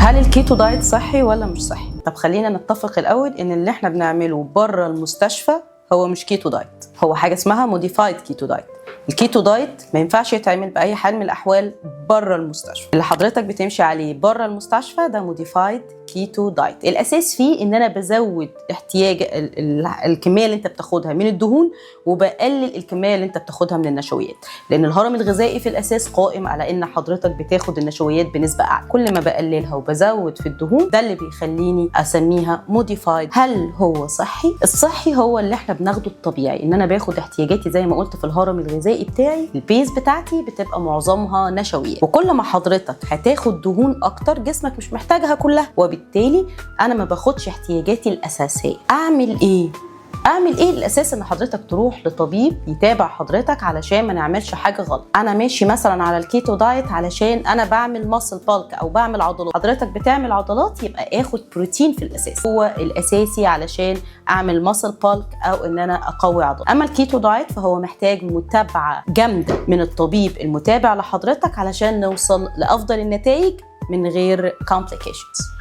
هل الكيتو دايت صحي ولا مش صحي؟ طب خلينا نتفق الأول إن اللي احنا بنعمله بره المستشفى هو مش كيتو دايت، هو حاجة اسمها موديفايد كيتو دايت. الكيتو دايت ما ينفعش يتعمل بأي حال من الأحوال بره المستشفى. اللي حضرتك بتمشي عليه بره المستشفى ده موديفايد كيتو دايت. الأساس فيه إن أنا بزود احتياج الكمية اللي أنت بتاخدها من الدهون وبقلل الكمية اللي أنت بتاخدها من النشويات، لأن الهرم الغذائي في الأساس قائم على إن حضرتك بتاخد النشويات بنسبة أعلى. كل ما بقللها وبزود في الدهون ده اللي بيخليني أسميها موديفايد. هل هو صحي؟ الصحي هو اللي احنا بناخده الطبيعي، إن أنا باخد احتياجاتي زي ما قلت في الهرم الغذائي بتاعي، البيز بتاعتي بتبقى معظمها نشويات، وكل ما حضرتك هتاخد دهون أكتر جسمك مش محتاجها كلها، وبالتالي أنا ما باخدش احتياجاتي الأساسية. أعمل إيه؟ الاساس ان حضرتك تروح لطبيب يتابع حضرتك علشان ما نعملش حاجه غلط. انا ماشي مثلا على الكيتو دايت علشان انا بعمل ماسل بالك او بعمل عضلات، حضرتك بتعمل عضلات يبقى اخد بروتين في الاساس، هو الاساسي علشان اعمل ماسل بالك او ان انا اقوي عضلات. اما الكيتو دايت فهو محتاج متابعه جامده من الطبيب المتابع لحضرتك علشان نوصل لافضل النتائج من غير complications.